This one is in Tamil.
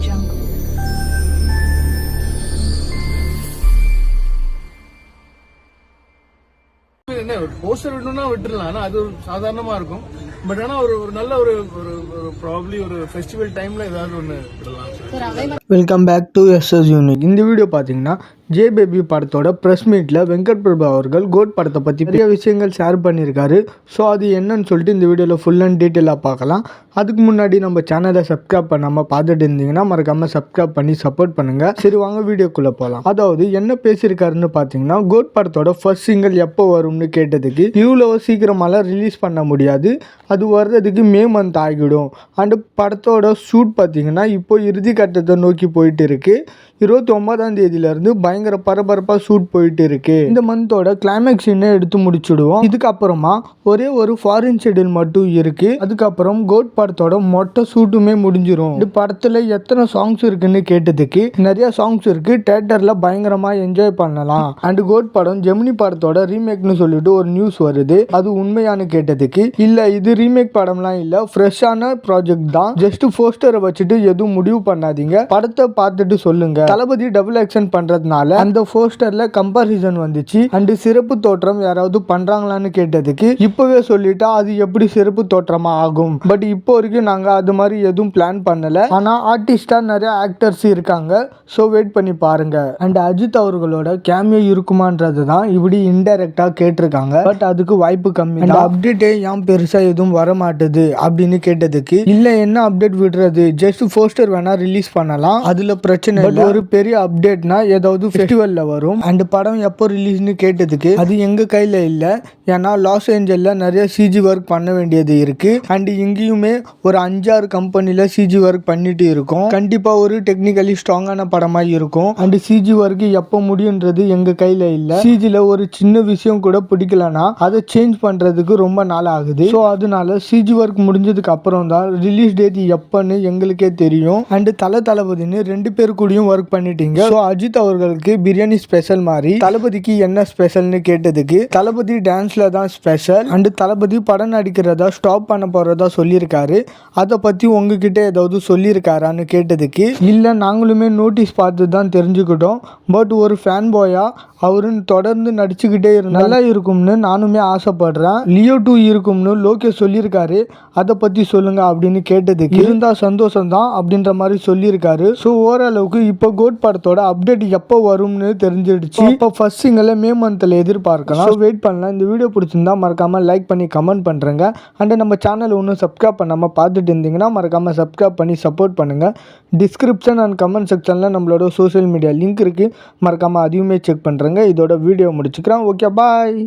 jungle. என்ன ஒரு போஸ்டர் விடணும்னா விட்டுறலாம், ஆனா அது சாதாரணமா இருக்கும். பட் ஆனா ஒரு நல்ல ஒரு ப்ராபப்ளி ஒரு ஃபெஸ்டிவல் டைம்ல ஏதாவது ஒன்று விடலாம். Welcome back to SS Unique. இந்த வீடியோ பார்த்தீங்கன்னா ஜே பேபி படத்தோட ப்ரெஸ் மீட்டில் வெங்கட் பிரபு அவர்கள் கோட் படத்தை பற்றி நிறைய விஷயங்கள் ஷேர் பண்ணியிருக்காரு. ஸோ அது என்னன்னு சொல்லிட்டு இந்த வீடியோவில் ஃபுல் அண்ட் டீட்டெயிலாக பார்க்கலாம். அதுக்கு முன்னாடி நம்ம சேனலை சப்ஸ்கிரைப் பண்ணாமல் பார்த்துட்டு இருந்தீங்கன்னா மறக்காமல் சப்ஸ்கிரைப் பண்ணி சப்போர்ட் பண்ணுங்கள். சரி வாங்க வீடியோக்குள்ளே போகலாம். அதாவது என்ன பேசியிருக்காருன்னு பார்த்தீங்கன்னா, கோட் படத்தோட ஃபர்ஸ்ட் சிங்கிள் எப்போ வரும்னு கேட்டதுக்கு இவ்வளோ சீக்கிரமாலாம் ரிலீஸ் பண்ண முடியாது, அது வர்றதுக்கு மே மந்த் ஆகிடும். அண்டு படத்தோட ஷூட் பார்த்தீங்கன்னா இப்போ இறுதி கட்டத்தை நோக்கி போயிட்டு இருக்கு. 29ஆம் தேதியிலேருந்து பயங்கர பரபரப்பாக ஷூட் போயிட்டு இருக்கு. இந்த மந்தோட கிளைமேக்ஸ் சீனை எடுத்து முடிச்சுடுவோம். இதுக்கப்புறமா ஒரே ஒரு ஃபாரின் ஷெட்யூல் மட்டும் இருக்கு. அதுக்கப்புறம் கோட் படத்தோட மொட்டை ஷூட்டுமே முடிஞ்சிடும். இந்த படத்தில் எத்தனை சாங்ஸ் இருக்குன்னு கேட்டதுக்கு நிறைய சாங்ஸ் இருக்கு, தியேட்டரில் பயங்கரமாக என்ஜாய் பண்ணலாம். அண்ட் கோட் படம் ஜெமினி படத்தோட ரீமேக்னு சொல்லிட்டு ஒரு நியூஸ் வருது, அது உண்மையானு கேட்டதுக்கு இல்லை இது ரீமேக் படம்லாம் இல்லை, ஃப்ரெஷ்ஷான ப்ராஜெக்ட் தான், ஜஸ்ட் போஸ்டரை வச்சுட்டு எதுவும் முடிவு பண்ணாதீங்க, படத்தை பார்த்துட்டு சொல்லுங்க. தளபதி டபுள் ஆக்ஷன் பண்றதுனால அந்த போஸ்டர்ல கம்பாரிசன் வந்துச்சு. அண்ட் சிறப்பு தோற்றம் யாராவது பண்றாங்களான்னு கேட்டதுக்கு இப்பவே சொல்லிட்டா அது எப்படி சிறப்பு தோற்றமா ஆகும், பட் இப்போ வரைக்கும் நாங்க அது மாதிரி எதுவும் பிளான் பண்ணல, ஆனா ஆர்டிஸ்டா நிறைய ஆக்டர்ஸ் இருக்காங்க, ஸோ வெயிட் பண்ணி பாருங்க. அண்ட் அஜித் அவர்களோட கேமியோ இருக்குமான்றது தான் இப்படி இன்டைரக்டா கேட்டிருக்காங்க, பட் அதுக்கு வாய்ப்பு கம்மி. அந்த அப்டேட்டே ஏன் பெருசா எதுவும் வர மாட்டுது அப்படின்னு கேட்டதுக்கு இல்ல என்ன அப்டேட் விடுறது, ஜஸ்ட் போஸ்டர் வேணா ரிலீஸ் பண்ணலாம், அதுல பிரச்சனை இல்லை, ஒரு பெரிய அப்டேட்னா ஏதாவது ஃபெஸ்டிவல்ல வரும். அண்ட் படம் எப்போ ரிலீஸ்னு கேட்டதுக்கு அது எங்க கையில இல்லை, ஏன்னா லாஸ் ஏஞ்சல்ல நிறைய சிஜி ஒர்க் பண்ண வேண்டியது இருக்கு. அண்ட் இங்கேயுமே ஒரு 5-6 கம்பெனில சிஜி ஒர்க் பண்ணிட்டு இருக்கோம். கண்டிப்பா ஒரு டெக்னிக்கலி ஸ்ட்ராங்கான படமா இருக்கும். அண்ட் சிஜி ஒர்க் எப்போ முடியுன்றது எங்க கையில இல்லை. சிஜில ஒரு சின்ன விஷயம் கூட பிடிக்கலனா அதை சேஞ்ச் பண்றதுக்கு ரொம்ப நாள் ஆகுது. ஸோ அதனால சிஜி ஒர்க் முடிஞ்சதுக்கு அப்புறம் தான் ரிலீஸ் டேட் எப்பன்னு எங்களுக்கே தெரியும். அண்ட் தளபதினு 2 பேர் கூடயும் ஒர்க் பண்ணிட்டீங்க. ஸோ அஜித் அவர்களுக்கு பிரியாணி ஸ்பெஷல் மாதிரி தளபதிக்கு என்ன ஸ்பெஷல்னு கேட்டதுக்கு தளபதி டான்ஸ்ல தான் ஸ்பெஷல். அண்ட் தளபதி படம் நடிக்கிறதா ஸ்டாப் பண்ண போறதா சொல்லியிருக்காரு, அதை பத்தி உங்ககிட்ட ஏதாவது சொல்லியிருக்காரான்னு கேட்டதுக்கு இல்லை நாங்களுமே நோட்டீஸ் பார்த்து தான் தெரிஞ்சுக்கிட்டோம், பட் ஒரு ஃபேன் பாயா அவரு தொடர்ந்து நடிச்சுக்கிட்டே நல்லா இருக்கும்னு நானுமே ஆசைப்படுறேன், லியோ 2 இருக்கும்னு லோகேஷ் சொல்லியிருக்காரு, அதை பத்தி சொல்லுங்க அப்படின்னு கேட்டதுக்கு இருந்தா சந்தோஷம் தான் அப்படின்ற மாதிரி சொல்லியிருக்காரு. ஸோ ஓரளவுக்கு இப்போ கோட் படத்தோட அப்டேட் எப்போ வரும்னு தெரிஞ்சிடுச்சு. இப்போ ஃபர்ஸ்ட் சிங்கிளை மே மந்த்ல எதிர்பார்க்கலாம். ஸோ வெயிட் பண்ணலாம். இந்த வீடியோ பிடிச்சிருந்தா மறக்காம லைக் பண்ணி கமெண்ட் பண்றேங்க. அண்ட் நம்ம சேனல் ஒன்றும் சப்ஸ்கிரைப் பண்ணாம பார்த்துட்டு இருந்தீங்கன்னா மறக்காம சப்ஸ்கிரைப் பண்ணி சப்போர்ட் பண்ணுங்க. டிஸ்கிரிப்ஷன் அண்ட் கமெண்ட் செக்ஷன்ல நம்மளோட சோஷியல் மீடியா லிங்க் இருக்கு, மறக்காம அதையுமே செக் பண்றேங்க. இதோட வீடியோ முடிச்சுக்கிறேன். Okay bye.